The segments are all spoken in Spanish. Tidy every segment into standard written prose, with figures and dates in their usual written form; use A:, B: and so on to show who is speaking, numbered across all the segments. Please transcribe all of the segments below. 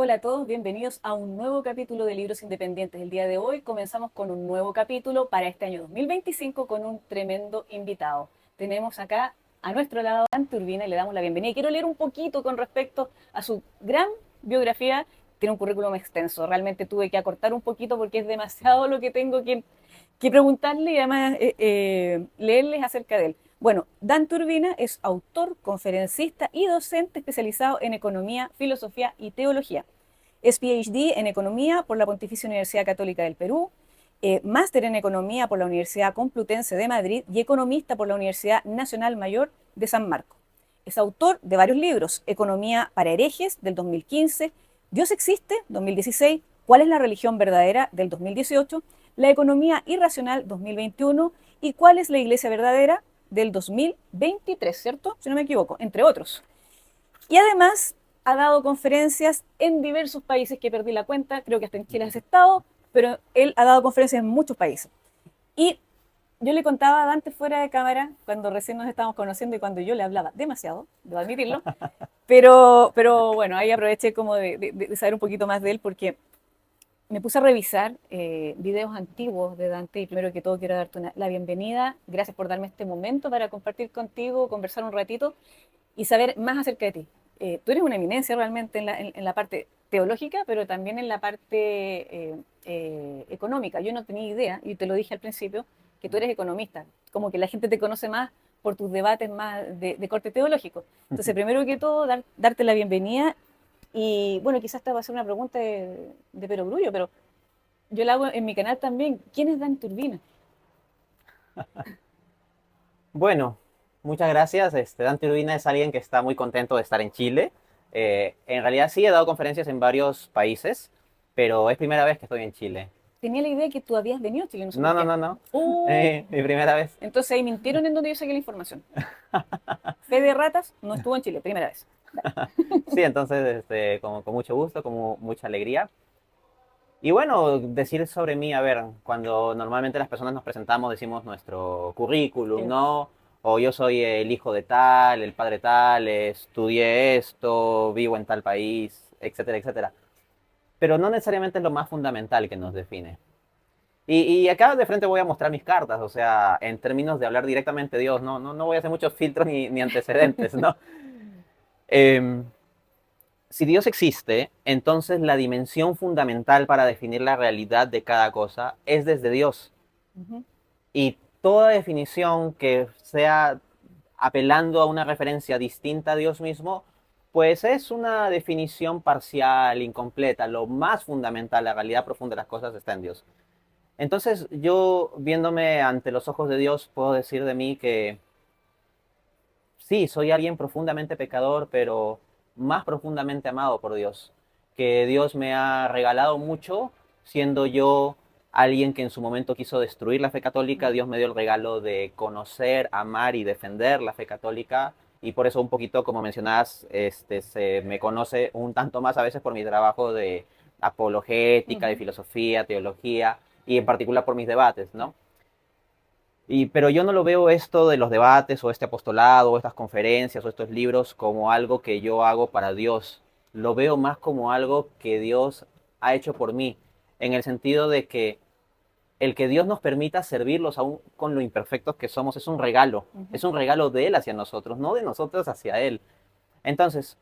A: Hola a todos, bienvenidos a un nuevo capítulo de Libros Independientes. El día de hoy comenzamos con un nuevo capítulo para este año 2025 con un tremendo invitado. Tenemos acá a nuestro lado a Dante Urbina y le damos la bienvenida. Quiero leer un poquito con respecto a su gran biografía. Tiene un currículum extenso, realmente tuve que acortar un poquito porque es demasiado lo que tengo que preguntarle y además leerles acerca de él. Bueno, Dan Turbina es autor, conferencista y docente especializado en economía, filosofía y teología. Es PhD en economía por la Pontificia Universidad Católica del Perú, máster en economía por la Universidad Complutense de Madrid y economista por la Universidad Nacional Mayor de San Marcos. Es autor de varios libros: Economía para herejes, del 2015, Dios existe, 2016, ¿Cuál es la religión verdadera?, del 2018, La economía irracional, 2021, y ¿Cuál es la iglesia verdadera?, del 2023, ¿cierto? Si no me equivoco, entre otros. Y además ha dado conferencias en diversos países que perdí la cuenta, creo que hasta en Chile has estado, pero él ha dado conferencias en muchos países. Y yo le contaba a Dante fuera de cámara, cuando recién nos estábamos conociendo y cuando yo le hablaba demasiado, debo admitirlo, pero bueno, ahí aproveché como de saber un poquito más de él porque me puse a revisar videos antiguos de Dante y primero que todo quiero darte la bienvenida. Gracias por darme este momento para compartir contigo, conversar un ratito y saber más acerca de ti. Tú eres una eminencia realmente en la parte teológica, pero también en la parte económica. Yo no tenía idea, y te lo dije al principio, que tú eres economista. Como que la gente te conoce más por tus debates más de corte teológico. Entonces, primero que todo, darte la bienvenida. Y bueno, quizás esta va a ser una pregunta de perogrullo, pero yo la hago en mi canal también. ¿Quién es Dan Turbina?
B: Bueno, muchas gracias. Dante Urbina es alguien que está muy contento de estar en Chile. En realidad sí he dado conferencias en varios países, pero es primera vez que estoy en Chile.
A: Tenía la idea que tú habías venido a Chile, no sé por
B: No, no,
A: qué.
B: no, no.
A: Oh,
B: Mi primera vez.
A: entonces ahí mintieron en donde yo saqué la información. Fe de ratas no estuvo en Chile, primera vez. Dale.
B: Sí, entonces, con mucho gusto, con mucha alegría. Y bueno, decir sobre mí, a ver, cuando normalmente las personas nos presentamos, decimos nuestro currículum,
A: Sí.
B: ¿no? O yo soy el hijo de tal, el padre tal, estudié esto, vivo en tal país, etcétera, etcétera. Pero no necesariamente es lo más fundamental que nos define. Y acá de frente voy a mostrar mis cartas, o sea, en términos de hablar directamente de Dios, no voy a hacer muchos filtros ni antecedentes, ¿no? Em, si Dios existe, entonces la dimensión fundamental para definir la realidad de cada cosa es desde Dios.
A: Ujú.
B: Y toda definición que sea apelando a una referencia distinta a Dios mismo, pues es una definición parcial, incompleta. Lo más fundamental, la realidad profunda de las cosas está en Dios. Entonces yo, viéndome ante los ojos de Dios, puedo decir de mí que sí, soy alguien profundamente pecador, pero más profundamente amado por Dios. Que Dios me ha regalado mucho, siendo yo alguien que en su momento quiso destruir la fe católica. Dios me dio el regalo de conocer, amar y defender la fe católica. Y por eso un poquito, como mencionabas, se me conoce un tanto más a veces por mi trabajo de apologética, de
A: Ujú.
B: filosofía, teología, y en particular por mis debates, ¿no? Pero yo no lo veo esto de los debates o este apostolado o estas conferencias o estos libros como algo que yo hago para Dios. Lo veo más como algo que Dios ha hecho por mí, en el sentido de que el que Dios nos permita servirlos aún con lo imperfectos que somos
A: Ujú.
B: es un regalo de Él hacia nosotros, no de nosotros hacia Él. Entonces,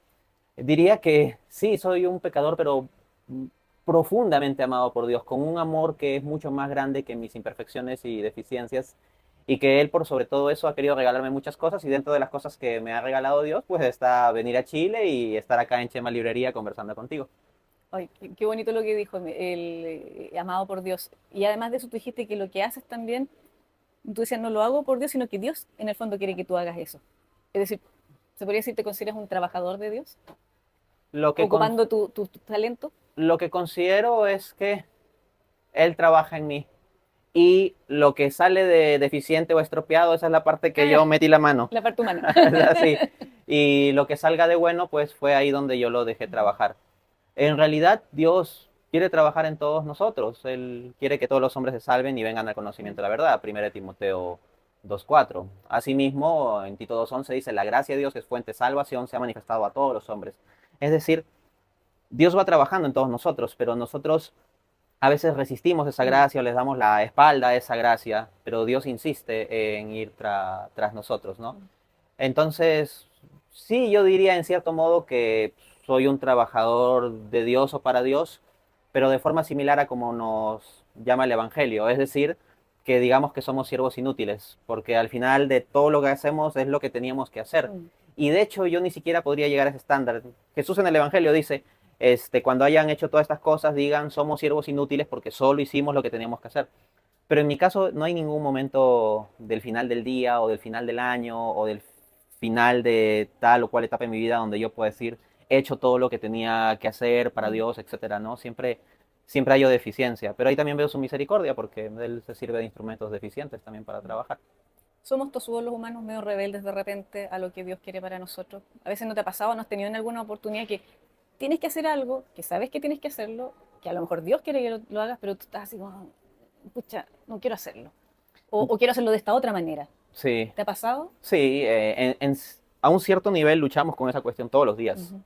B: diría que sí, soy un pecador, pero profundamente amado por Dios, con un amor que es mucho más grande que mis imperfecciones y deficiencias, y que Él por sobre todo eso ha querido regalarme muchas cosas, y dentro de las cosas que me ha regalado Dios, pues está venir a Chile y estar acá en Chema Librería conversando contigo.
A: Ay, qué bonito lo que dijo el amado por Dios. Y además de eso, tú dijiste que lo que haces también, tú decías, no lo hago por Dios, sino que Dios en el fondo quiere que tú hagas eso. Es decir, ¿se podría decir te consideras un trabajador de Dios?
B: Lo que, con,
A: Ocupando tu talento.
B: lo que considero es que Él trabaja en mí, y lo que sale de deficiente o estropeado, esa es la parte que
A: Ah,
B: yo metí la mano.
A: la parte humana.
B: Así. Y lo que salga de bueno, pues fue ahí donde yo lo dejé trabajar. En realidad, Dios quiere trabajar en todos nosotros. Él quiere que todos los hombres se salven y vengan al conocimiento de la verdad. 1 Timoteo 2:4. Asimismo, en Tito 2:11 dice, la gracia de Dios, que es fuente de salvación, se ha manifestado a todos los hombres. Es decir, Dios va trabajando en todos nosotros, pero nosotros a veces resistimos esa gracia o les damos la espalda a esa gracia, pero Dios insiste en ir tras nosotros, ¿no? Entonces, sí, yo diría en cierto modo que soy un trabajador de Dios o para Dios, pero de forma similar a como nos llama el Evangelio, es decir, que digamos que somos siervos inútiles, porque al final de todo lo que hacemos es lo que teníamos que hacer.
A: Mm.
B: Y de hecho yo ni siquiera podría llegar a ese estándar. Jesús en el Evangelio dice, cuando hayan hecho todas estas cosas, digan, somos siervos inútiles porque solo hicimos lo que teníamos que hacer. Pero en mi caso no hay ningún momento del final del día o del final del año o del final de tal o cual etapa de mi vida donde yo pueda decir, he hecho todo lo que tenía que hacer para
A: Mm.
B: Dios, etcétera, ¿no? Siempre hay deficiencia, pero ahí también veo su misericordia porque Él se sirve de instrumentos deficientes también para trabajar.
A: Somos todos los humanos medio rebeldes de repente a lo que Dios quiere para nosotros. A veces no te ha pasado, no has tenido en alguna oportunidad que tienes que hacer algo, que sabes que tienes que hacerlo, que a lo mejor Dios quiere que lo hagas, pero tú estás así como, pucha, no quiero hacerlo. O quiero hacerlo de esta otra manera.
B: Sí,
A: ¿Te ha pasado?
B: sí, a un cierto nivel luchamos con esa cuestión todos los días.
A: Ujú.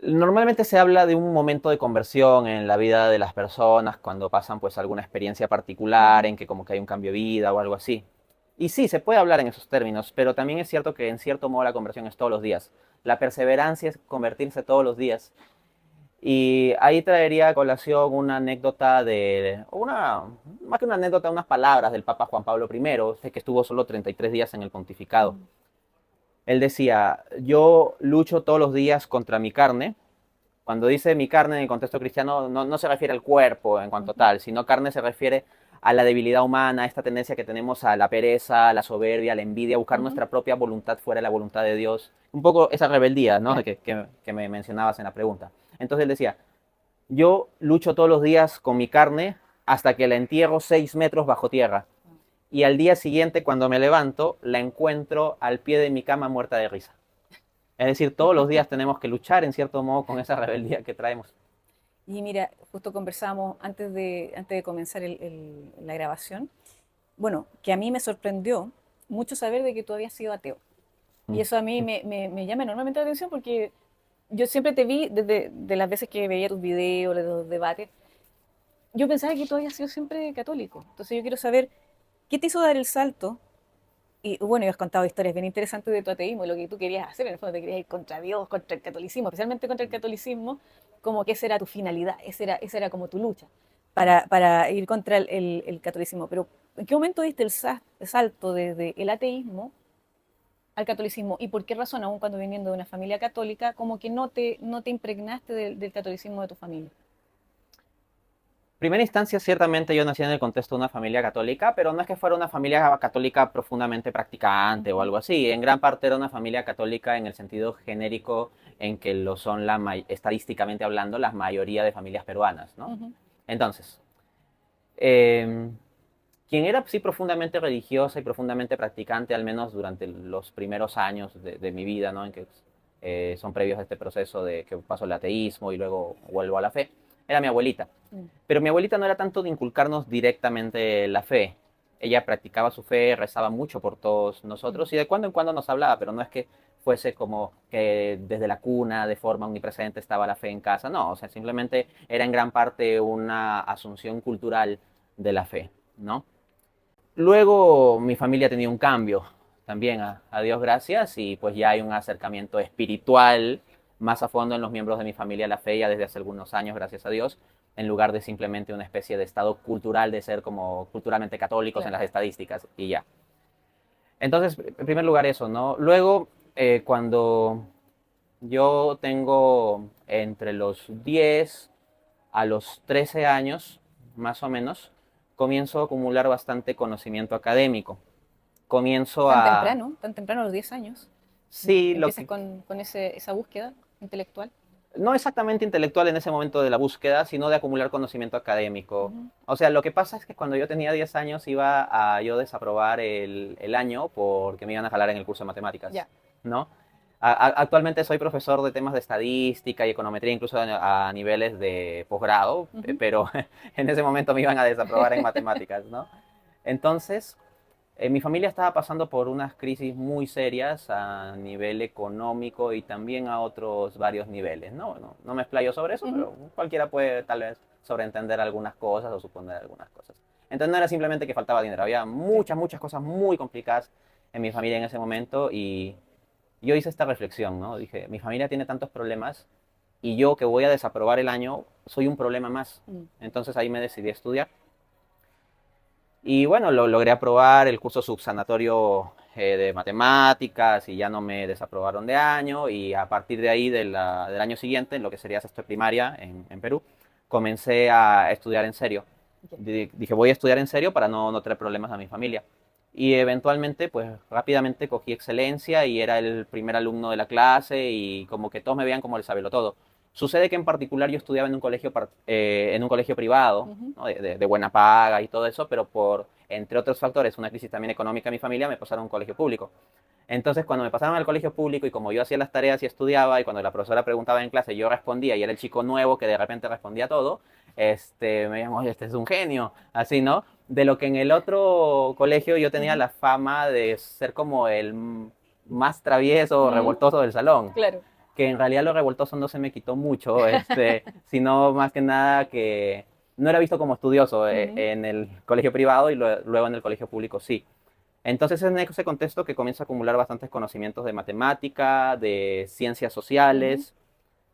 B: Normalmente se habla de un momento de conversión en la vida de las personas cuando pasan pues alguna experiencia particular
A: Ujú.
B: en que como que hay un cambio de vida o algo así. Y sí, se puede hablar en esos términos, pero también es cierto que en cierto modo la conversión es todos los días. La perseverancia es convertirse todos los días. Y ahí traería a colación una anécdota más que una anécdota, unas palabras del Papa Juan Pablo I, este que estuvo solo 33 días en el pontificado.
A: Mm.
B: Él decía, yo lucho todos los días contra mi carne. Cuando dice mi carne en el contexto cristiano, no se refiere al cuerpo en cuanto
A: Ujú.
B: tal, sino carne se refiere a la debilidad humana, a esta tendencia que tenemos a la pereza, a la soberbia, a la envidia, a buscar
A: Ujú.
B: nuestra propia voluntad fuera de la voluntad de Dios. Un poco esa rebeldía, ¿no?
A: Claro.
B: Que me mencionabas en la pregunta. Entonces él decía, yo lucho todos los días con mi carne hasta que la entierro 6 metros bajo tierra. Y al día siguiente, cuando me levanto, la encuentro al pie de mi cama muerta de risa. Es decir, todos los días tenemos que luchar en cierto modo con esa rebeldía que traemos.
A: Y mira, justo conversábamos antes de comenzar la grabación. Bueno, que a mí me sorprendió mucho saber de que tú habías sido ateo. Y eso a mí me llama enormemente la atención porque yo siempre te vi desde de las veces que veía tus videos, de los debates. Yo pensaba que tú habías sido siempre católico. Entonces yo quiero saber qué te hizo dar el salto. Y bueno, y has contado historias bien interesantes de tu ateísmo y lo que tú querías hacer. En el fondo te querías ir contra Dios, contra el catolicismo, especialmente contra el catolicismo, como que esa era tu finalidad, esa era como tu lucha para ir contra el catolicismo. Pero ¿en qué momento diste el salto desde el ateísmo al catolicismo? ¿Y por qué razón, aún cuando viniendo de una familia católica, como que no te impregnaste del catolicismo de tu familia?
B: Primera instancia, ciertamente yo nací en el contexto de una familia católica, pero no es que fuera una familia católica profundamente practicante o
A: Ujú.
B: algo así. En gran parte era una familia católica en el sentido genérico en que lo son estadísticamente hablando la mayoría de familias peruanas, ¿no?
A: Ujú.
B: Entonces, eh, quien era sí profundamente religiosa y profundamente practicante, al menos durante los primeros años de mi vida, ¿no? En que son previos a este proceso de que paso al ateísmo y luego vuelvo a la fe, era mi abuelita.
A: Mm.
B: Pero mi abuelita no era tanto de inculcarnos directamente la fe. Ella practicaba su fe, rezaba mucho por todos
A: Mm.
B: nosotros y de cuando en cuando nos hablaba, pero no es que fuese como que desde la cuna, de forma omnipresente, estaba la fe en casa. No, o sea, simplemente era en gran parte una asunción cultural de la fe, ¿no? Luego mi familia tenía un cambio también, a Dios gracias, y pues ya hay un acercamiento espiritual más a fondo en los miembros de mi familia a la fe ya desde hace algunos años, gracias a Dios, en lugar de simplemente una especie de estado cultural de ser como culturalmente católicos en
A: Claro.
B: las estadísticas y ya. Entonces, en primer lugar eso, ¿no? Luego, cuando yo tengo entre los 10 a los 13 años, más o menos, comienzo a acumular bastante conocimiento académico. Comienzo a,
A: Tan temprano a los 10 años,
B: sí,
A: empiezas con esa búsqueda intelectual.
B: no exactamente intelectual en ese momento de la búsqueda, sino de acumular conocimiento académico.
A: Ujú.
B: O sea, lo que pasa es que cuando yo tenía 10 años iba a yo desaprobar el año porque me iban a jalar en el curso de matemáticas,
A: Ya.
B: ¿no? Actualmente soy profesor de temas de estadística y econometría, incluso a niveles de posgrado,
A: Ujú.
B: pero en ese momento me iban a desaprobar en matemáticas, ¿no? Entonces, Mi familia estaba pasando por unas crisis muy serias a nivel económico y también a otros varios niveles, ¿no? No me explayo sobre eso,
A: Ujú.
B: pero cualquiera puede tal vez sobreentender algunas cosas o suponer algunas cosas. Entonces no era simplemente que faltaba dinero, había
A: Sí.
B: muchas cosas muy complicadas en mi familia en ese momento y yo hice esta reflexión, ¿no? Dije, mi familia tiene tantos problemas y yo que voy a desaprobar el año soy un problema más.
A: Mm.
B: Entonces ahí me decidí a estudiar y bueno, lo logré aprobar el curso subsanatorio de matemáticas y ya no me desaprobaron de año y a partir de ahí del año siguiente, en lo que sería sexto de primaria en Perú, comencé a estudiar en serio.
A: Ok.
B: Dije, voy a estudiar en serio para no traer problemas a mi familia. Y eventualmente, pues rápidamente cogí excelencia y era el primer alumno de la clase y como que todos me veían como el sabelotodo. Sucede que en particular yo estudiaba en un colegio privado,
A: Ujú.
B: ¿no? De buena paga y todo eso, pero por, entre otros factores, una crisis también económica en mi familia, me pasaron a un colegio público. Entonces, cuando me pasaron al colegio público y como yo hacía las tareas y estudiaba, y cuando la profesora preguntaba en clase, yo respondía y era el chico nuevo que de repente respondía todo, me llaman, oye, este es un genio, así, ¿no? De lo que en el otro colegio yo tenía
A: Ujú.
B: la fama de ser como el más travieso,
A: Ujú.
B: revoltoso del salón,
A: Claro.
B: que en realidad lo revoltoso no se me quitó mucho, sino más que nada que no era visto como estudioso
A: Ujú.
B: en el colegio privado y luego en el colegio público sí. Entonces es en ese contexto que comienzo a acumular bastantes conocimientos de matemática, de ciencias
A: Ujú.
B: sociales.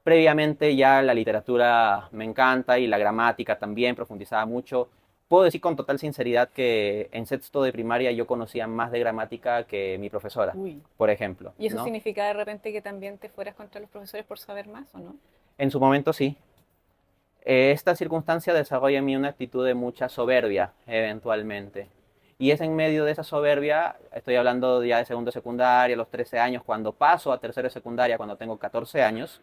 B: Previamente ya la literatura me encanta y la gramática también, profundizaba mucho. Puedo decir con total sinceridad que en sexto de primaria yo conocía más de gramática que mi profesora,
A: Uy.
B: por ejemplo,
A: ¿Y eso
B: ¿no?
A: significa de repente que también te fueras contra los profesores por saber más o no?
B: En su momento sí. Esta circunstancia desarrolla en mí una actitud de mucha soberbia, eventualmente. Y es en medio de esa soberbia, estoy hablando ya de segundo de secundaria, a los 13 años, cuando paso a tercero de secundaria, cuando tengo 14 años,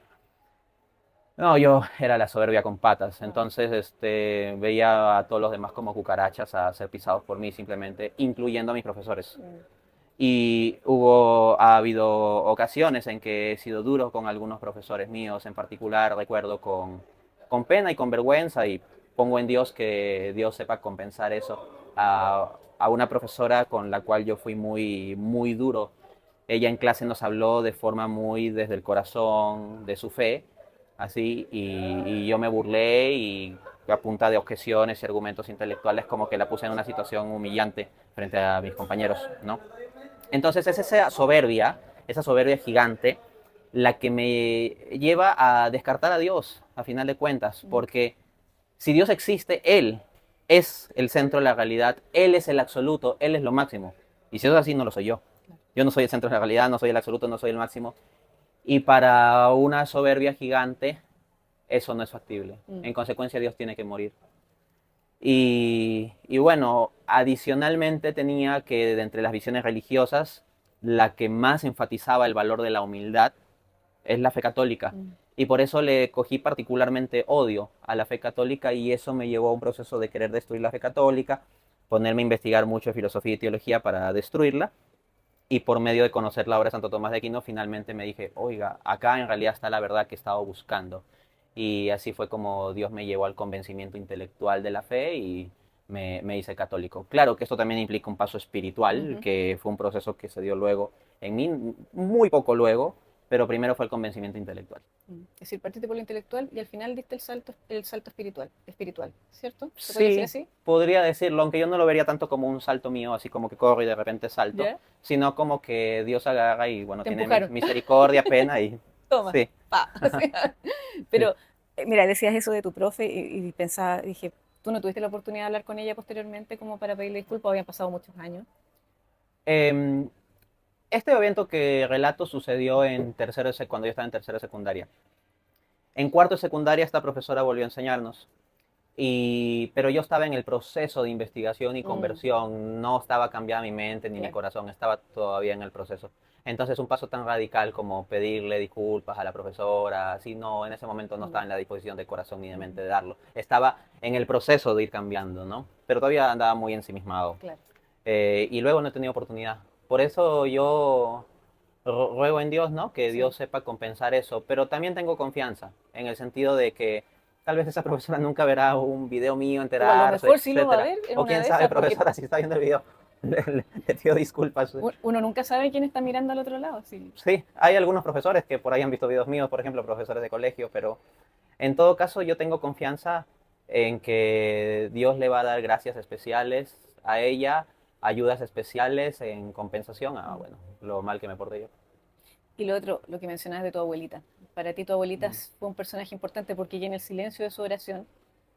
B: no, yo era la soberbia con patas.
A: Ah.
B: Entonces, veía a todos los demás como cucarachas a ser pisados por mí simplemente, incluyendo a mis profesores.
A: Mm.
B: Y ha habido ocasiones en que he sido duro con algunos profesores míos, en particular recuerdo con pena y con vergüenza y pongo en Dios que Dios sepa compensar eso a una profesora con la cual yo fui muy duro. Ella en clase nos habló de forma muy desde el corazón, de su fe, así, y yo me burlé y a punta de objeciones y argumentos intelectuales como que la puse en una situación humillante frente a mis compañeros, ¿no? Entonces es esa soberbia gigante, la que me lleva a descartar a Dios, a final de cuentas,
A: Mm.
B: porque si Dios existe, Él es el centro de la realidad, Él es el absoluto, Él es lo máximo. Y si eso es así, no lo soy yo.
A: Claro.
B: Yo no soy el centro de la realidad, no soy el absoluto, no soy el máximo. Y para una soberbia gigante, eso no es factible.
A: Mm.
B: En consecuencia, Dios tiene que morir. Y bueno, adicionalmente tenía que, de entre las visiones religiosas, la que más enfatizaba el valor de la humildad es la fe católica.
A: Mm.
B: Y por eso le cogí particularmente odio a la fe católica y eso me llevó a un proceso de querer destruir la fe católica, ponerme a investigar mucho de filosofía y teología para destruirla. Y por medio de conocer la obra de Santo Tomás de Aquino, finalmente me dije, oiga, acá en realidad está la verdad que he estado buscando. Y así fue como Dios me llevó al convencimiento intelectual de la fe y me hice católico. Claro que esto también implica un paso espiritual,
A: Ujú.
B: que fue un proceso que se dio luego en mí, muy poco luego, pero primero fue el convencimiento intelectual.
A: Mm. Es decir, partiste por lo intelectual y al final diste el salto espiritual, ¿cierto? ¿Se puede decir
B: Sí,
A: así?
B: podría decirlo, aunque yo no lo vería tanto como un salto mío, así como que corro y de repente salto,
A: ¿Ya?
B: sino como que Dios agarra y bueno,
A: Te
B: tiene
A: empujaron.
B: misericordia, pena y
A: Toma.
B: sí,
A: Pa.
B: sí.
A: Pero, mira, decías eso de tu profe y pensaba, dije, ¿tú no tuviste la oportunidad de hablar con ella posteriormente como para pedirle disculpas? Habían pasado muchos años.
B: Em, este evento que relato sucedió cuando yo estaba en tercero de secundaria. En cuarto de secundaria esta profesora volvió a enseñarnos, pero yo estaba en el proceso de investigación y
A: Mm.
B: conversión, no estaba cambiada mi mente ni mi
A: Claro.
B: corazón, estaba todavía en el proceso. Entonces un paso tan radical como pedirle disculpas a la profesora, así no, en ese momento no
A: Mm.
B: estaba en la disposición de corazón ni de mente
A: Mm.
B: de darlo. Estaba en el proceso de ir cambiando, ¿no? Pero todavía andaba muy ensimismado.
A: Claro.
B: Y luego no he tenido oportunidad. Por eso yo ruego en Dios, ¿no? Que
A: Sí.
B: Dios sepa compensar eso, pero también tengo confianza en el sentido de que tal vez esa profesora nunca verá un video mío,
A: O a lo
B: enterarse,
A: mejor sí lo va a
B: etcétera.
A: ver en
B: O
A: una
B: quién
A: de
B: sabe,
A: esas, porque
B: profesora, si está viendo el video. le pido disculpas.
A: Uno nunca sabe quién está mirando al otro lado. Sí.
B: Sí, hay algunos profesores que por ahí han visto videos míos, por ejemplo, profesores de colegio, pero en todo caso yo tengo confianza en que Dios le va a dar gracias especiales a ella, ayudas especiales en compensación a, bueno, lo mal que me porté yo.
A: Y lo otro, lo que mencionas de tu abuelita. Para ti tu abuelita fue un personaje importante porque ella en el silencio de su oración,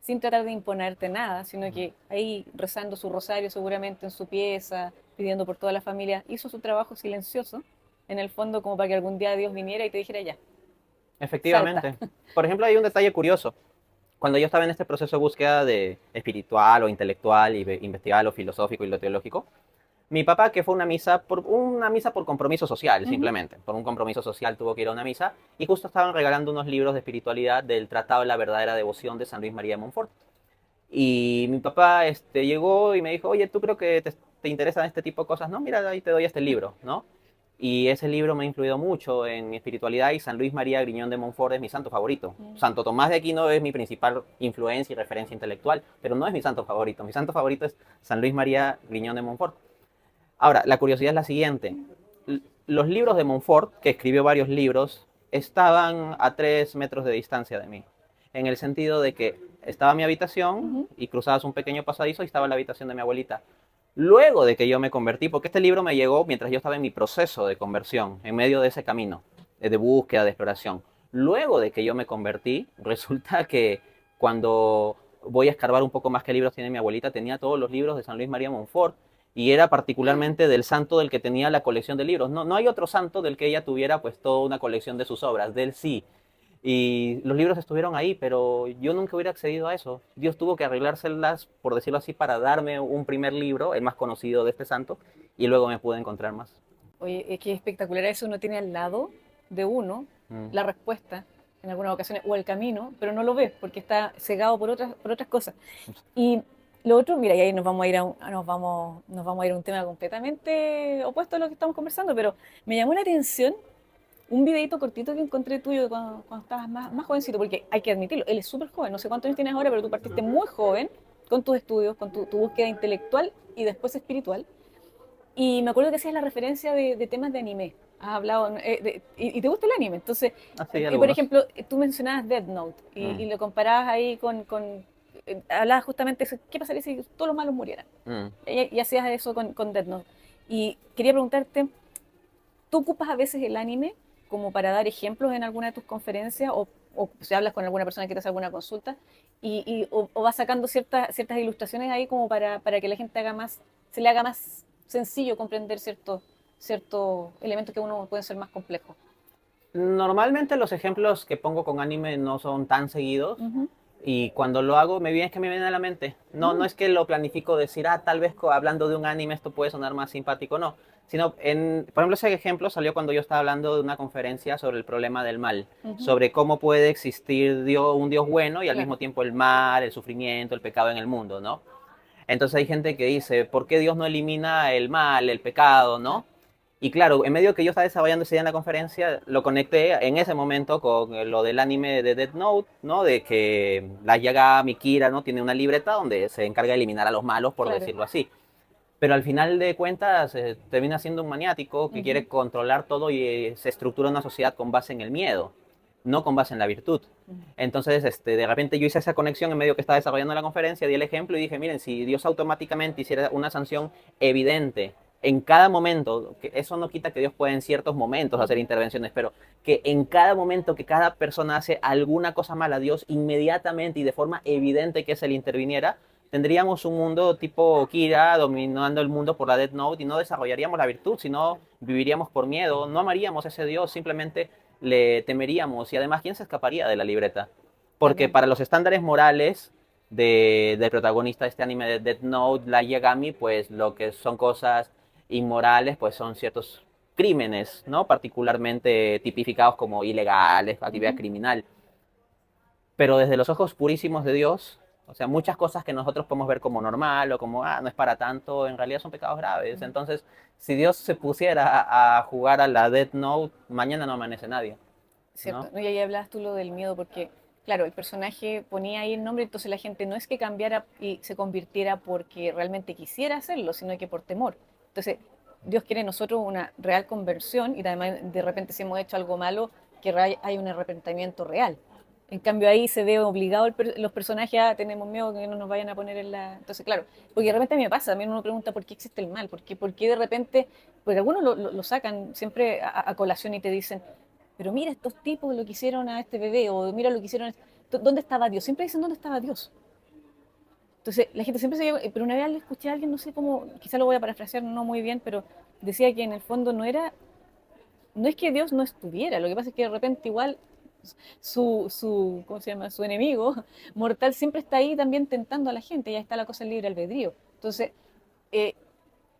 A: sin tratar de imponerte nada, sino que ahí rezando su rosario seguramente en su pieza, pidiendo por toda la familia, hizo su trabajo silencioso, en el fondo como para que algún día Dios viniera y te dijera ya, salta.
B: Efectivamente. Por ejemplo, hay un detalle curioso. Cuando yo estaba en este proceso de búsqueda de espiritual o intelectual y investigar lo filosófico y lo teológico, mi papá, que fue una misa por compromiso social,
A: Ujú.
B: simplemente, por un compromiso social tuvo que ir a una misa, y justo estaban regalando unos libros de espiritualidad del Tratado de la Verdadera Devoción de San Luis María de Montfort. Y mi papá llegó y me dijo, oye, ¿tú creo que te interesan este tipo de cosas? No, mira, ahí te doy este libro, ¿no? Y ese libro me ha influido mucho en mi espiritualidad y San Luis María Griñón de Montfort es mi santo favorito.
A: Mm.
B: Santo Tomás de Aquino es mi principal influencia y referencia intelectual, pero no es mi santo favorito. Mi santo favorito es San Luis María Griñón de Montfort. Ahora, la curiosidad es la siguiente. Los libros de Montfort, que escribió varios libros, estaban a 3 metros de distancia de mí. En el sentido de que estaba mi habitación
A: Ujú.
B: y cruzabas un pequeño pasadizo y estaba la habitación de mi abuelita. Luego de que yo me convertí, porque este libro me llegó mientras yo estaba en mi proceso de conversión, en medio de ese camino de búsqueda, de exploración. Luego de que yo me convertí, resulta que cuando voy a escarbar un poco más qué libros tiene mi abuelita, tenía todos los libros de San Luis María Montfort y era particularmente del santo del que tenía la colección de libros. No, no hay otro santo del que ella tuviera pues toda una colección de sus obras, de él sí. Y los libros estuvieron ahí, pero yo nunca hubiera accedido a eso. Dios tuvo que arreglárselas, por decirlo así, para darme un primer libro, el más conocido de este santo, y luego me pude encontrar más.
A: Oye, es que es espectacular eso, uno tiene al lado de uno
B: Mm.
A: la respuesta en algunas ocasiones o el camino, pero no lo ves porque está cegado por otras cosas. Y lo otro, mira, y ahí nos vamos a ir nos vamos a ir a un tema completamente opuesto a lo que estamos conversando, pero me llamó la atención un videito cortito que encontré tuyo cuando estabas más jovencito, porque hay que admitirlo, él es súper joven, no sé cuántos años tienes ahora, pero tú partiste muy joven con tus estudios, con tu búsqueda intelectual y después espiritual. Y me acuerdo que hacías la referencia de temas de anime. Has hablado, y te gusta el anime. Entonces,
B: Así,
A: por
B: algunos.
A: ejemplo, tú mencionabas Death Note
B: Mm,
A: y lo comparabas ahí hablabas justamente de qué pasaría si todos los malos murieran.
B: mm.
A: Y hacías eso con Death Note. Y quería preguntarte, ¿tú ocupas a veces el anime como para dar ejemplos en alguna de tus conferencias o si hablas con alguna persona que te hace alguna consulta o vas sacando ciertas ilustraciones ahí como para que la gente se le haga más sencillo comprender ciertos elementos que uno pueden ser más complejos?
B: Normalmente los ejemplos que pongo con anime no son tan seguidos
A: Ujú.
B: y cuando lo hago es que me viene a la mente. No, no
A: Mm.
B: es que lo planifico decir, tal vez hablando de un anime esto puede sonar más simpático, no. Sino, por ejemplo, ese ejemplo salió cuando yo estaba hablando de una conferencia sobre el problema del mal,
A: Ujú.
B: sobre cómo puede existir un Dios bueno y al
A: Claro.
B: mismo tiempo el mal, el sufrimiento, el pecado en el mundo, ¿no? Entonces hay gente que dice, ¿por qué Dios no elimina el mal, el pecado,
A: Claro.
B: no? Y claro, en medio que yo estaba desarrollando esa idea en la conferencia, lo conecté en ese momento con lo del anime de Death Note, ¿no? De que la Yagami Kira, ¿no? Tiene una libreta donde se encarga de eliminar a los malos, por
A: Claro.
B: decirlo así. Pero al final de cuentas termina siendo un maniático que
A: Ujú.
B: quiere controlar todo y se estructura una sociedad con base en el miedo, no con base en la virtud.
A: Ujú.
B: Entonces, de repente yo hice esa conexión en medio que estaba desarrollando la conferencia, di el ejemplo y dije, miren, si Dios automáticamente hiciera una sanción evidente en cada momento, que eso no quita que Dios pueda en ciertos momentos hacer
A: Ujú.
B: intervenciones, pero que en cada momento que cada persona hace alguna cosa mala, Dios inmediatamente y de forma evidente que se le interviniera, tendríamos un mundo tipo Kira dominando el mundo por la Death Note y no desarrollaríamos la virtud, sino viviríamos por miedo, no amaríamos a ese Dios, simplemente le temeríamos y además, ¿quién se escaparía de la libreta? Porque
A: Claro.
B: para los estándares morales del protagonista de este anime de Death Note, la Yagami, pues lo que son cosas inmorales, pues son ciertos crímenes, ¿no? Particularmente tipificados como ilegales, actividad
A: Ujú.
B: criminal. Pero desde los ojos purísimos de Dios, o sea, muchas cosas que nosotros podemos ver como normal o como, no es para tanto, en realidad son pecados graves.
A: Ujú.
B: Entonces, si Dios se pusiera a jugar a la Death Note, mañana no amanece nadie,
A: Cierto.
B: ¿no?
A: No, y ahí hablabas tú lo del miedo, porque Claro, el personaje ponía ahí el nombre, entonces la gente no es que cambiara y se convirtiera porque realmente quisiera hacerlo, sino que por temor. Entonces, Dios quiere en nosotros una real conversión y además de repente si hemos hecho algo malo, que hay un arrepentimiento real. En cambio ahí se ve obligado los personajes a tenemos miedo que no nos vayan a poner en la... Entonces, claro, porque de repente a mí me pasa, a mí uno pregunta por qué existe el mal, por qué de repente, porque algunos lo sacan siempre a colación y te dicen, pero mira estos tipos lo que hicieron a este bebé, o mira lo que hicieron, ¿dónde estaba Dios? Siempre dicen, ¿dónde estaba Dios? Entonces, la gente siempre se lleva, pero una vez le escuché a alguien, no sé cómo, quizá lo voy a parafrasear no muy bien, pero decía que en el fondo no es que Dios no estuviera, lo que pasa es que de repente igual ¿cómo se llama? Su enemigo mortal siempre está ahí también tentando a la gente, ya está la cosa en libre albedrío. Entonces, eh,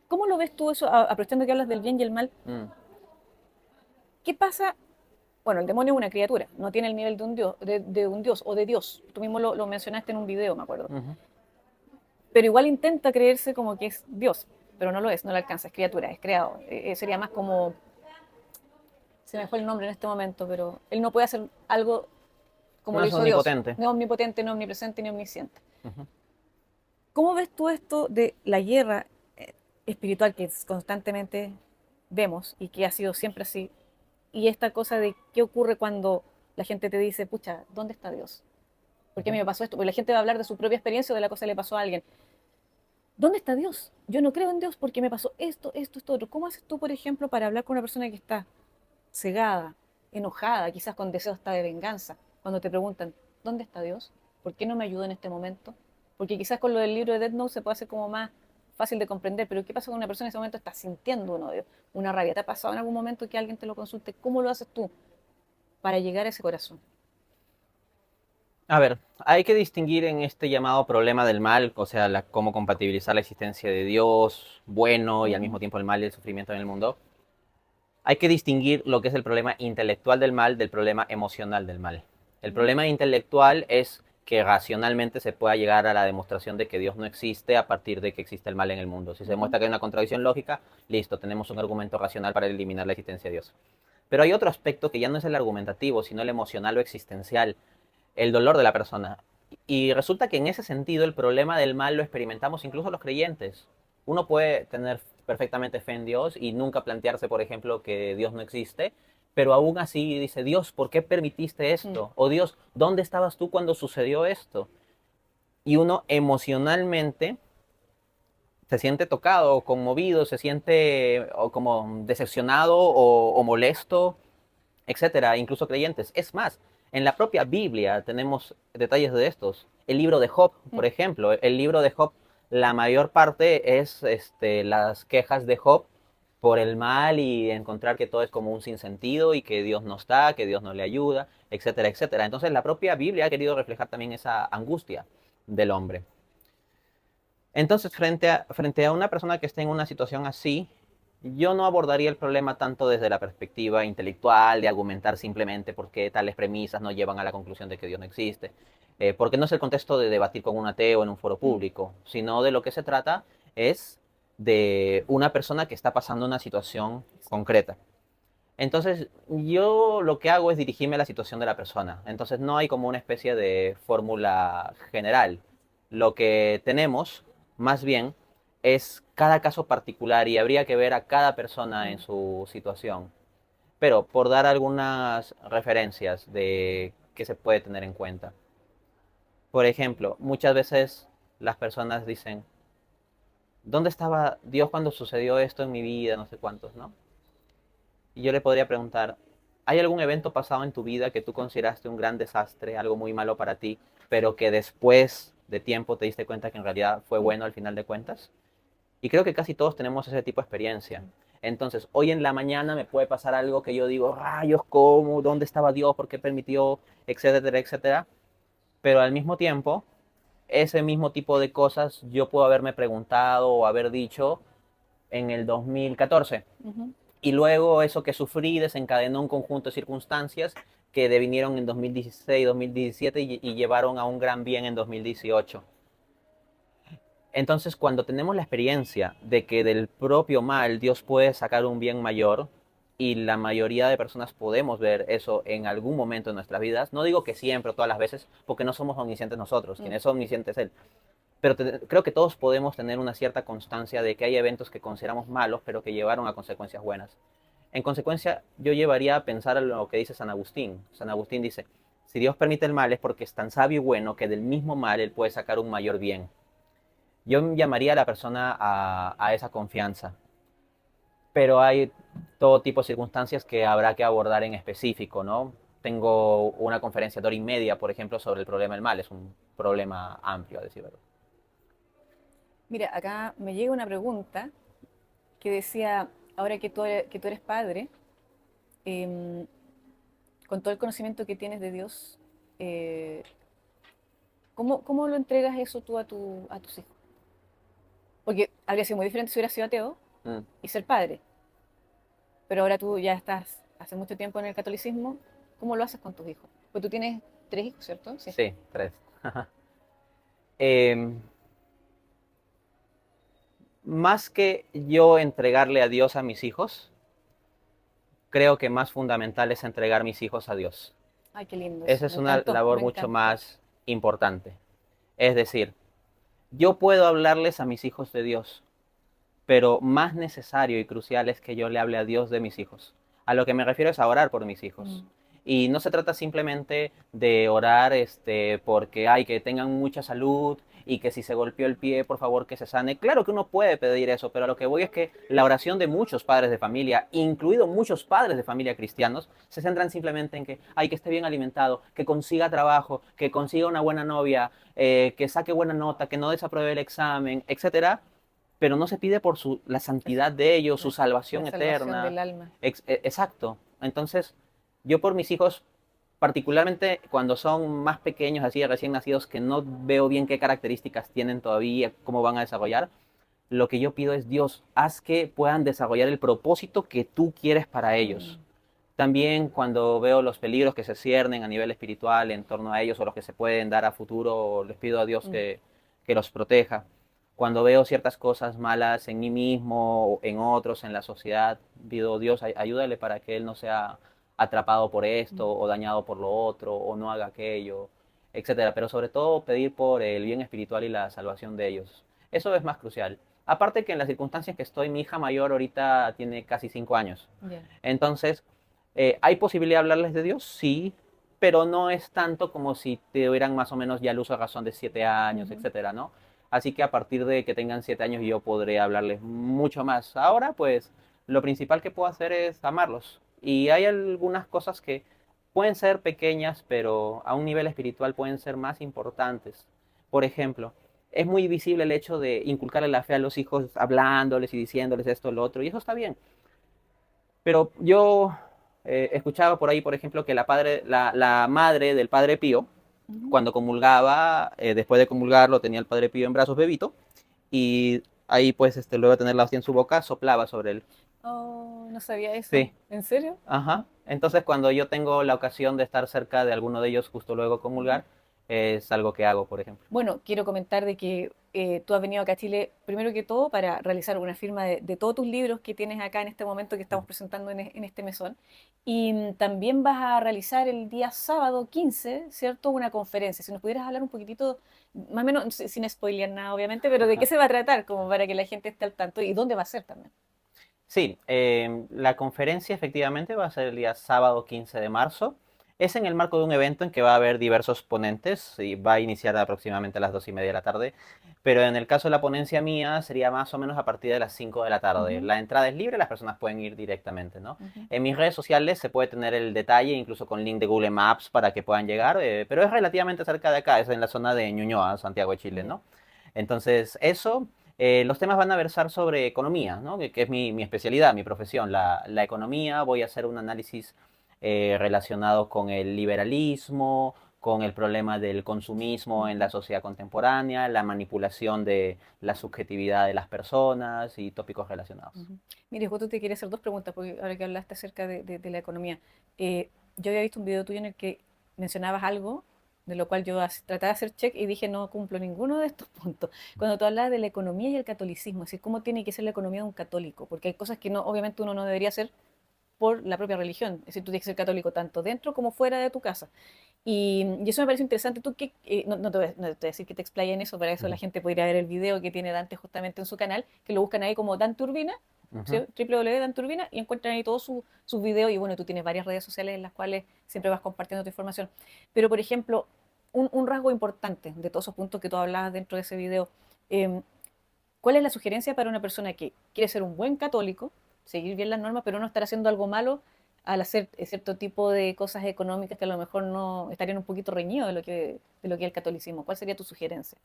A: ¿cómo lo ves tú eso, aprovechando que hablas del bien y el mal?
B: Mm,
A: ¿Qué pasa? Bueno, el demonio es una criatura, no tiene el nivel de un dios, de un dios o de Dios. Tú mismo lo mencionaste en un video, me acuerdo.
B: ujú.
A: Pero igual intenta creerse como que es Dios, pero no lo es, no lo alcanza, es criatura, es creado. Sería más como, se me fue el nombre en este momento, pero él no puede hacer algo como
B: No
A: lo
B: es
A: hizo Dios.
B: omnipotente.
A: No es omnipotente, no es omnipresente, ni omnisciente.
B: Ujú.
A: ¿Cómo ves tú esto de la guerra espiritual que constantemente vemos y que ha sido siempre así? Y esta cosa de qué ocurre cuando la gente te dice, pucha, ¿dónde está Dios? ¿Por qué a mí
B: Ujú.
A: me pasó esto? Porque la gente va a hablar de su propia experiencia o de la cosa que le pasó a alguien. ¿Dónde está Dios? Yo no creo en Dios porque me pasó esto, otro. ¿Cómo haces tú, por ejemplo, para hablar con una persona que está cegada, enojada, quizás con deseos hasta de venganza, cuando te preguntan, ¿dónde está Dios? ¿Por qué no me ayudó en este momento? Porque quizás con lo del libro de Death Note se puede hacer como más fácil de comprender, pero ¿qué pasa con una persona en ese momento está sintiendo un odio, una rabia? ¿Te ha pasado en algún momento que alguien te lo consulte? ¿Cómo lo haces tú para llegar a ese corazón?
B: A ver, hay que distinguir en este llamado problema del mal, o sea, cómo compatibilizar la existencia de Dios bueno y al
A: Ujú,
B: mismo tiempo el mal y el sufrimiento en el mundo. Hay que distinguir lo que es el problema intelectual del mal del problema emocional del mal. El
A: ujú,
B: problema intelectual es que racionalmente se pueda llegar a la demostración de que Dios no existe a partir de que existe el mal en el mundo. Si se
A: ujú,
B: demuestra que hay una contradicción lógica, listo, tenemos un argumento racional para eliminar la existencia de Dios. Pero hay otro aspecto que ya no es el argumentativo, sino el emocional o existencial, el dolor de la persona. Y resulta que en ese sentido el problema del mal lo experimentamos incluso los creyentes. Uno puede tener perfectamente fe en Dios y nunca plantearse, por ejemplo, que Dios no existe, pero aún así dice, Dios, ¿por qué permitiste
A: mm,
B: esto? O Dios, ¿dónde estabas tú cuando sucedió esto? Y uno emocionalmente se siente tocado, conmovido, se siente o como decepcionado o molesto, etcétera, incluso creyentes. Es más, en la propia Biblia tenemos detalles de estos. El libro de Job,
A: mm,
B: por ejemplo, el libro de Job, la mayor parte es las quejas de Job por el mal y encontrar que todo es como un sinsentido y que Dios no está, que Dios no le ayuda, etcétera, etcétera. Entonces la propia Biblia ha querido reflejar también esa angustia del hombre. Entonces, frente a una persona que esté en una situación así, yo no abordaría el problema tanto desde la perspectiva intelectual, de argumentar simplemente por qué tales premisas no llevan a la conclusión de que Dios no existe, porque no es el contexto de debatir con un ateo en un foro
A: mm,
B: público, sino de lo que se trata es de una persona que está pasando una situación
A: exacto.
B: concreta. Entonces, yo lo que hago es dirigirme a la situación de la persona. Entonces, no hay como una especie de fórmula general. Lo que tenemos, más bien, es cada caso particular y habría que ver a cada persona en
A: Mm,
B: su situación. Pero por dar algunas referencias de qué se puede tener en cuenta. Por ejemplo, muchas veces las personas dicen, ¿dónde estaba Dios cuando sucedió esto en mi vida? No sé cuántos, ¿no? Y yo le podría preguntar, ¿hay algún evento pasado en tu vida que tú consideraste un gran desastre, algo muy malo para ti, pero que después de tiempo te diste cuenta que en realidad fue
A: mm,
B: bueno al final de cuentas? Y creo que casi todos tenemos ese tipo de experiencia.
A: mm,
B: Entonces, hoy en la mañana me puede pasar algo que yo digo, rayos, ¿cómo? ¿Dónde estaba Dios? ¿Por qué permitió? Etcétera, etcétera. Pero al mismo tiempo, ese mismo tipo de cosas yo puedo haberme preguntado o haber dicho en el 2014.
A: ujú.
B: Y luego eso que sufrí desencadenó un conjunto de circunstancias que devinieron en 2016, 2017 y llevaron a un gran bien en 2018. Entonces, cuando tenemos la experiencia de que del propio mal Dios puede sacar un bien mayor, y la mayoría de personas podemos ver eso en algún momento de nuestras vidas. No digo que siempre o todas las veces, porque no somos omniscientes nosotros, quien
A: Mm.
B: es omnisciente es Él. Pero creo que todos podemos tener una cierta constancia de que hay eventos que consideramos malos, pero que llevaron a consecuencias buenas. En consecuencia, yo llevaría a pensar en lo que dice San Agustín. San Agustín dice, si Dios permite el mal es porque es tan sabio y bueno que del mismo mal Él puede sacar un mayor bien. Yo llamaría a la persona a esa confianza, pero hay todo tipo de circunstancias que habrá que abordar en específico, ¿no? Tengo una conferencia de hora y media, por ejemplo, sobre el problema del mal. Es un problema amplio, a decir verdad.
A: Mira, acá me llega una pregunta que decía, ahora que tú eres padre, em, con todo el conocimiento que tienes de Dios, eh, ¿cómo lo entregas eso tú a tus hijos? Porque habría sido muy diferente si hubieras sido ateo
B: Mm,
A: y ser padre, pero ahora tú ya estás hace mucho tiempo en el catolicismo, ¿cómo lo haces con tus hijos? Pues tú tienes tres hijos, ¿cierto? Sí.
B: sí, tres. Em, Más que yo entregarle a Dios a mis hijos, creo que más fundamental es entregar mis hijos a Dios.
A: Ay, qué lindo eso.
B: Esa es una labor
A: Me
B: mucho
A: encantó.
B: más importante. Es decir, yo puedo hablarles a mis hijos de Dios, pero más necesario y crucial es que yo le hable a Dios de mis hijos. A lo que me refiero es a orar por mis hijos.
A: Mm.
B: Y no se trata simplemente de orar porque hay que tengan mucha salud y que si se golpeó el pie, por favor que se sane. Claro que uno puede pedir eso, pero a lo que voy es que la oración de muchos padres de familia, incluidos muchos padres de familia cristianos, se centran simplemente en que hay que esté bien alimentado, que consiga trabajo, que consiga una buena novia, que saque buena nota, que no desapruebe el examen, etcétera, pero no se pide por la
A: Es-
B: santidad de ellos, su
A: la
B: salvación
A: salvación
B: eterna.
A: del alma.
B: Exacto. Entonces, yo por mis hijos, particularmente cuando son más pequeños, así recién nacidos, que no veo bien qué características tienen todavía, cómo van a desarrollar, lo que yo pido es, Dios, haz que puedan desarrollar el propósito que tú quieres para
A: Mm.
B: ellos. También cuando veo los peligros que se ciernen a nivel espiritual en torno a ellos o los que se pueden dar a futuro, les pido a Dios
A: Mm.
B: que los proteja. Cuando veo ciertas cosas malas en mí mismo, en otros, en la sociedad, pido Dios, ayúdale para que él no sea atrapado por esto
A: Mm.
B: o dañado por lo otro o no haga aquello, etcétera. Pero sobre todo pedir por el bien espiritual y la salvación de ellos. Eso es más crucial. Aparte que en las circunstancias que estoy, mi hija mayor ahorita tiene casi 5 años.
A: Ya.
B: Entonces, ¿hay posibilidad de hablarles de Dios? Sí, pero no es tanto como si tuvieran más o menos ya el uso de razón de 7 años,
A: Ujú.
B: etcétera, ¿no? Así que a partir de que tengan 7 años yo podré hablarles mucho más. Ahora, pues, lo principal que puedo hacer es amarlos. Y hay algunas cosas que pueden ser pequeñas, pero a un nivel espiritual pueden ser más importantes. Por ejemplo, es muy visible el hecho de inculcarle la fe a los hijos hablándoles y diciéndoles esto, lo otro, y eso está bien. Pero yo escuchaba por ahí, por ejemplo, que la madre del padre Pío,
A: Ujú.
B: cuando comulgaba, después de comulgarlo, tenía el padre Pío en brazos bebito, y ahí pues luego de tener la hostia en su boca, soplaba sobre él.
A: Oh, no sabía eso.
B: Sí,
A: ¿En serio?
B: ajá. Entonces cuando yo tengo la ocasión de estar cerca de alguno de ellos justo luego de
A: Ujú.
B: comulgar, es algo que hago, por ejemplo.
A: Bueno, quiero comentar de que tú has venido acá a Chile, primero que todo, para realizar una firma de todos tus libros que tienes acá en este momento que estamos presentando en este mesón. Y también vas a realizar el día sábado 15, ¿cierto? Una conferencia. Si nos pudieras hablar un poquitito, más o menos, sin spoilear nada, obviamente, pero de qué se va a tratar, como para que la gente esté al tanto y dónde va a ser también.
B: Sí, la conferencia efectivamente va a ser el día sábado 15 de marzo. Es en el marco de un evento en que va a haber diversos ponentes y va a iniciar aproximadamente a las 2:30 de la tarde. Pero en el caso de la ponencia mía sería más o menos a partir de las 5 de la tarde.
A: Ujú,
B: La entrada es libre, las personas pueden ir directamente, ¿no?
A: ujú.
B: En mis redes sociales se puede tener el detalle, incluso con link de Google Maps para que puedan llegar, pero es relativamente cerca de acá, es en la zona de Ñuñoa, Santiago de Chile,
A: Ya.
B: ¿no? Entonces, eso. Los temas van a versar sobre economía, ¿no? Que es mi especialidad, mi profesión, la economía. Voy a hacer un análisis relacionado con el liberalismo, con el problema del consumismo en
A: Ujú,
B: la sociedad contemporánea, la manipulación de la subjetividad de las personas y tópicos relacionados.
A: ujú. Mire, justo te quería hacer dos preguntas, porque ahora que hablaste acerca de la economía. Yo había visto un video tuyo en el que mencionabas algo de lo cual yo trataba de hacer check y dije no cumplo ninguno de estos puntos. Cuando tú hablabas de la economía y el catolicismo, es decir, cómo tiene que ser la economía de un católico, porque hay cosas que no, obviamente uno no debería hacer por la propia religión. Es decir, tú tienes que ser católico tanto dentro como fuera de tu casa. Y eso me parece interesante. Tú que, no te voy a decir que te explaye en eso, para eso la
B: Ujú,
A: gente podría ver el video que tiene Dante justamente en su canal, que lo buscan ahí como Dante Urbina, ¿sí?
B: ujú.
A: www.Dante Urbina, y encuentran ahí todos sus videos. Y bueno, tú tienes varias redes sociales en las cuales siempre vas compartiendo tu información. Pero, por ejemplo, un rasgo importante de todos esos puntos que tú hablabas dentro de ese video, eh, ¿cuál es la sugerencia para una persona que quiere ser un buen católico, seguir bien las normas, pero no estar haciendo algo malo al hacer cierto tipo de cosas económicas que a lo mejor no estarían un poquito reñidos de lo que es el catolicismo? ¿Cuál sería tu sugerencia?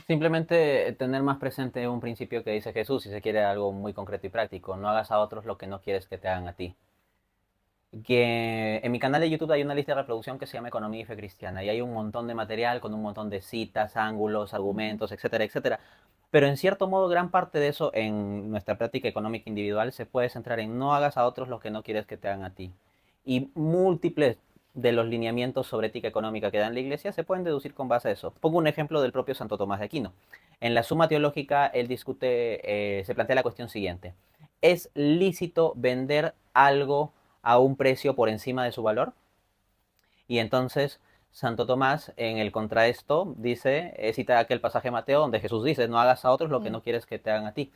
B: Simplemente tener más presente un principio que dice Jesús, si se quiere algo muy concreto y práctico. No hagas a otros lo que no quieres que te hagan a ti. Que en mi canal de YouTube hay una lista de reproducción que se llama Economía y Fe Cristiana y hay un montón de material con un montón de citas, ángulos,
A: Ujú.
B: argumentos, etcétera, etcétera. Pero en cierto modo, gran parte de eso en nuestra práctica económica individual se puede centrar en no hagas a otros lo que no quieres que te hagan a ti. Y múltiples de los lineamientos sobre ética económica que da en la iglesia se pueden deducir con base a eso. Pongo un ejemplo del propio Santo Tomás de Aquino. En la Suma Teológica, él se plantea la cuestión siguiente. ¿Es lícito vender algo a un precio por encima de su valor? Y entonces Santo Tomás en el contraesto dice, cita aquel pasaje de Mateo donde Jesús dice, no hagas a otros lo que
A: Mm,
B: no quieres que te hagan a ti.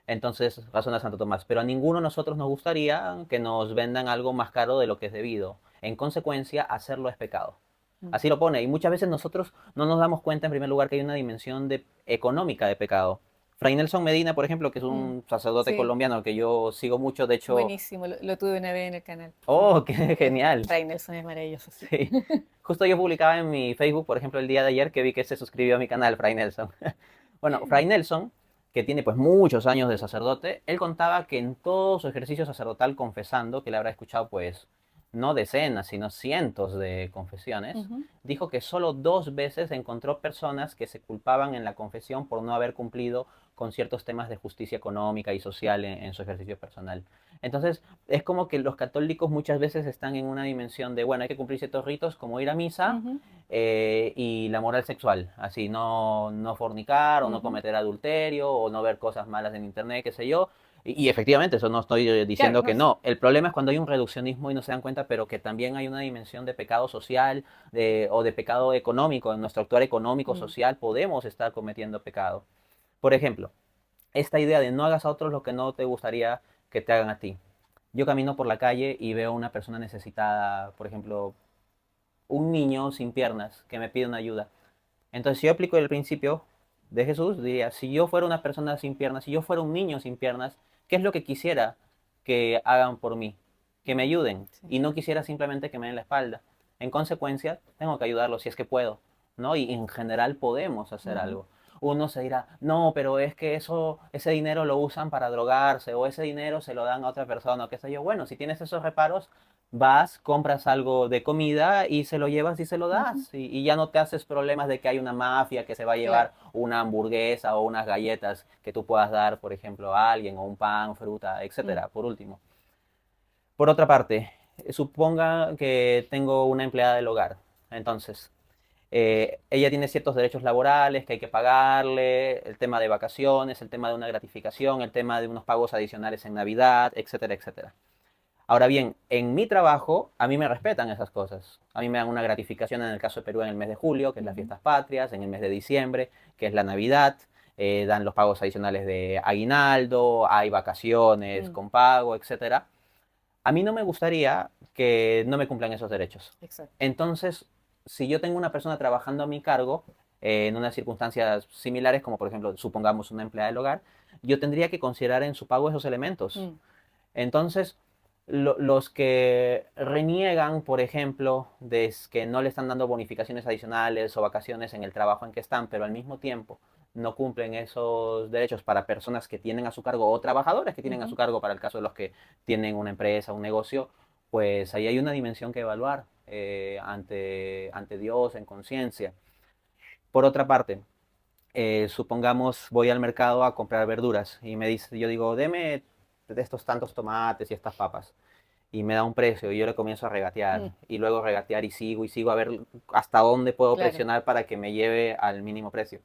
B: Entonces razona Santo Tomás, pero a ninguno de nosotros nos gustaría que nos vendan algo más caro de lo que es debido. En consecuencia, hacerlo es pecado.
A: mm.
B: Así lo pone. Y muchas veces nosotros no nos damos cuenta, en primer lugar, que hay una dimensión económica de pecado. Fray Nelson Medina, por ejemplo, que es
A: Mm,
B: un sacerdote
A: sí,
B: colombiano que yo sigo mucho, de hecho,
A: buenísimo, lo tuve una vez en el canal. Mm.
B: oh, qué genial.
A: Fray Nelson es maravilloso, sí.
B: Sí. Justo yo publicaba en mi Facebook, por ejemplo, el día de ayer que vi que se suscribió a mi canal, Fray Nelson. Bueno, Fray Nelson, que tiene pues muchos años de sacerdote, él contaba que en todo su ejercicio sacerdotal confesando, que le habrá escuchado pues no decenas, sino cientos de confesiones,
A: Ujú.
B: dijo que solo 2 veces encontró personas que se culpaban en la confesión por no haber cumplido con ciertos temas de justicia económica y social en su ejercicio personal. Entonces, es como que los católicos muchas veces están en una dimensión de, bueno, hay que cumplir ciertos ritos como ir a misa
A: Ujú.
B: y la moral sexual, así, no fornicar o no
A: Ujú.
B: cometer adulterio o no ver cosas malas en internet, qué sé yo. Y efectivamente, eso no estoy
A: Claro,
B: diciendo
A: no,
B: que no. El problema es cuando hay un reduccionismo y no se dan cuenta, pero que también hay una dimensión de pecado social o de pecado económico. En nuestro actuar económico,
A: mm,
B: social, podemos estar cometiendo pecado. Por ejemplo, esta idea de no hagas a otros lo que no te gustaría que te hagan a ti. Yo camino por la calle y veo a una persona necesitada, por ejemplo, un niño sin piernas que me pide una ayuda. Entonces, si yo aplico el principio de Jesús, diría, si yo fuera una persona sin piernas, si yo fuera un niño sin piernas, ¿qué es lo que quisiera que hagan por mí? Que me
A: mm,
B: ayuden.
A: sí.
B: Y no quisiera simplemente que me den la espalda. En consecuencia, tengo que ayudarlo si es que puedo, ¿no? Y en general podemos hacer
A: Ujú.
B: algo. Uno se dirá, no, pero es que ese dinero lo usan para drogarse o ese dinero se lo dan a otra persona o qué sé yo. Bueno, si tienes esos reparos, vas, compras algo de comida y se lo llevas y se lo
A: Ujú.
B: das. Y ya no te haces problemas de que hay una mafia que se va a
A: Claro.
B: llevar una hamburguesa o unas galletas que tú puedas dar, por ejemplo, a alguien, o un pan, fruta,
A: Mm,
B: etcétera, por último. Por otra parte, suponga que tengo una empleada del hogar. Entonces, ella tiene ciertos derechos laborales que hay que pagarle, el tema de vacaciones, el tema de una gratificación, el tema de unos pagos adicionales en Navidad, etcétera, etcétera. Ahora bien, en mi trabajo a mí me respetan esas cosas. A mí me dan una gratificación en el caso de Perú en el mes de julio, que es las
A: ujú.
B: fiestas patrias, en el mes de diciembre, que es la Navidad, dan los pagos adicionales de aguinaldo, hay vacaciones
A: Mm,
B: con pago, etcétera. A mí no me gustaría que no me cumplan esos derechos.
A: exacto.
B: Entonces, si yo tengo una persona trabajando a mi cargo, en unas circunstancias similares, como por ejemplo, supongamos una empleada del hogar, yo tendría que considerar en su pago esos elementos.
A: Mm,
B: Entonces, los que reniegan, por ejemplo, de que no le están dando bonificaciones adicionales o vacaciones en el trabajo en que están, pero al mismo tiempo no cumplen esos derechos para personas que tienen a su cargo o trabajadores que tienen a
A: ujú.
B: su cargo para el caso de los que tienen una empresa, un negocio, pues ahí hay una dimensión que evaluar ante Dios en conciencia. Por otra parte, supongamos voy al mercado a comprar verduras y yo digo, deme de estos tantos tomates y estas papas y me da un precio y yo le comienzo a
A: Mm,
B: regatear y luego regatear y sigo a ver hasta dónde puedo
A: claro.
B: presionar para que me lleve al mínimo precio.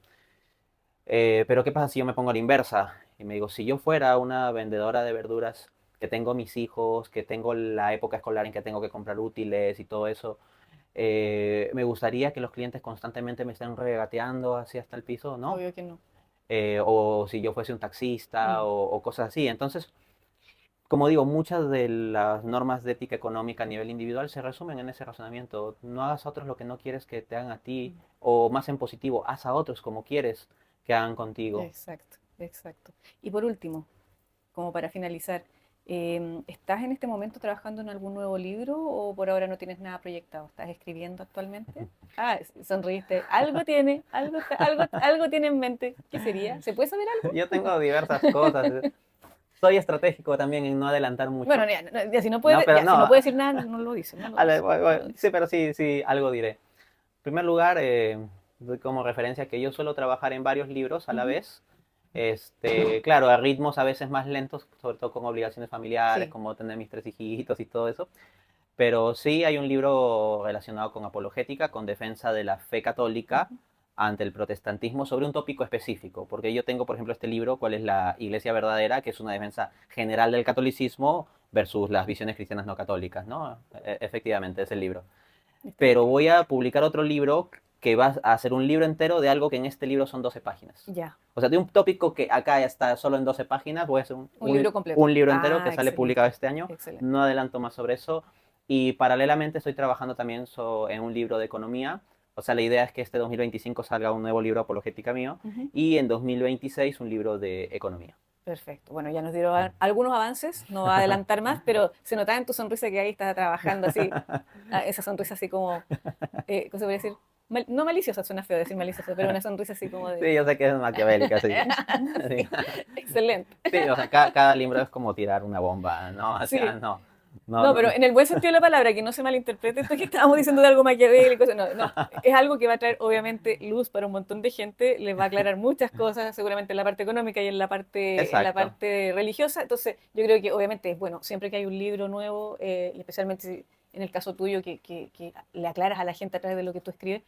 B: Pero ¿qué pasa si yo me pongo a la inversa? Y me digo, si yo fuera una vendedora de verduras, que tengo mis hijos, que tengo la época escolar en que tengo que comprar útiles y todo eso, me gustaría que los clientes constantemente me estén regateando así hasta el piso, ¿no?
A: Obvio que no.
B: O si yo fuese un taxista
A: Mm.
B: o cosas así. Entonces, como digo, muchas de las normas de ética económica a nivel individual se resumen en ese razonamiento. No hagas a otros lo que no quieres que te hagan a ti, o más en positivo, haz a otros como quieres que hagan contigo.
A: Exacto, exacto. Y por último, como para finalizar, ¿estás en este momento trabajando en algún nuevo libro o por ahora no tienes nada proyectado? ¿Estás escribiendo actualmente? Ah, sonreíste. Algo tiene, algo tiene en mente. ¿Qué sería? ¿Se puede saber algo?
B: Yo tengo diversas cosas. Soy estratégico también en no adelantar
A: Bueno,
B: mucho.
A: ya, ya, si no
B: No,
A: puede,
B: pero
A: ya, si no
B: no.
A: puede decir nada, no lo dice, no lo dice, no lo
B: Sí,
A: dice.
B: pero sí, sí, algo diré. En primer lugar, doy como referencia que yo suelo trabajar en varios libros a la
A: Ujú.
B: vez. Claro, a ritmos a veces más lentos, sobre todo con obligaciones familiares,
A: Sí.
B: como tener mis 3 hijitos y todo eso. Pero sí hay un libro relacionado con apologética, con defensa de la fe católica
A: Ujú.
B: ante el protestantismo sobre un tópico específico. Porque yo tengo, por ejemplo, este libro, ¿cuál es la Iglesia verdadera?, que es una defensa general del catolicismo versus las visiones cristianas no católicas, ¿no? Efectivamente, es el libro.
A: Está bien.
B: Pero voy a publicar otro libro que va a ser un libro entero de algo que en este libro son 12 páginas.
A: Ya,
B: O sea, de un tópico que acá ya está solo en 12 páginas, voy a hacer
A: un libro completo.
B: un libro entero que
A: Ah,
B: sale publicado
A: excelente,
B: este año.
A: excelente.
B: No adelanto más sobre eso. Y paralelamente estoy trabajando también en un libro de economía. O sea, la idea es que este 2025 salga un nuevo libro apologética mío
A: Ujú.
B: y en 2026 un libro de economía.
A: Perfecto. Bueno, ya nos dieron algunos avances, no va a adelantar más, pero se notaba en tu sonrisa que ahí estás trabajando así, esa sonrisa así como, ¿cómo se puede decir? No maliciosa, suena feo decir maliciosa, pero una sonrisa así como de...
B: Sí, yo sé que es maquiavélica, sí. Sí,
A: Sí, excelente.
B: sí, o sea, cada libro es como tirar una bomba, ¿no? O sea,
A: Sí,
B: no, no,
A: no, pero
B: no.
A: en el buen sentido de la palabra, que no se malinterprete esto que estábamos diciendo de algo maquiavélico, no, no, es algo que va a traer obviamente luz para un montón de gente, les va a aclarar muchas cosas, seguramente en la parte económica y en la
B: Exacto.
A: parte religiosa, entonces yo creo que obviamente es bueno, siempre que hay un libro nuevo, y especialmente en el caso tuyo, que le aclaras a la gente a través de lo que tú escribes,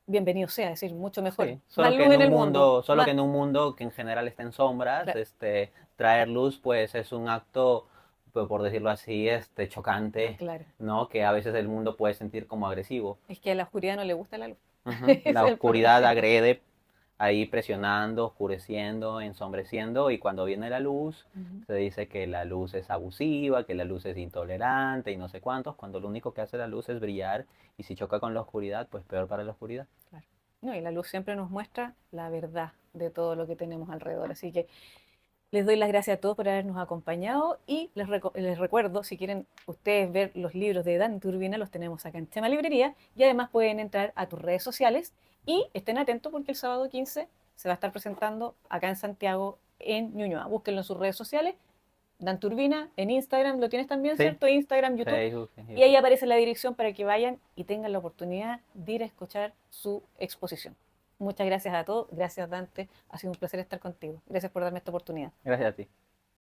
A: bienvenido sea, es decir, mucho mejor,
B: Sí,
A: más luz en el mundo,
B: solo que
A: más,
B: en un mundo que en general está en sombras,
A: claro,
B: traer luz pues es un acto, pues, por decirlo así, chocante,
A: claro,
B: ¿no? Que a veces el mundo puede sentir como agresivo.
A: es que a la oscuridad no le gusta la luz,
B: Ujú.
A: ese es
B: La
A: el
B: oscuridad
A: problema,
B: agrede ahí presionando, oscureciendo, ensombreciendo, y cuando viene la luz,
A: Ujú.
B: se dice que la luz es abusiva, que la luz es intolerante y no sé cuántos, cuando lo único que hace la luz es brillar, y si choca con la oscuridad, pues peor para la oscuridad.
A: Claro. No, y la luz siempre nos muestra la verdad de todo lo que tenemos alrededor. Así que les doy las gracias a todos por habernos acompañado y les recuerdo, si quieren ustedes ver los libros de Dante Urbina, los tenemos acá en Chema Librería y además pueden entrar a tus redes sociales y estén atentos porque el sábado 15 se va a estar presentando acá en Santiago, en Ñuñoa. Búsquenlo en sus redes sociales, Dante Urbina, en Instagram, lo tienes también,
B: Sí,
A: ¿cierto? Instagram, YouTube.
B: Facebook,
A: Y ahí
B: YouTube.
A: aparece la dirección para que vayan y tengan la oportunidad de ir a escuchar su exposición. Muchas gracias a todos. Gracias, Dante. Ha sido un placer estar contigo. Gracias por darme esta oportunidad.
B: Gracias a ti.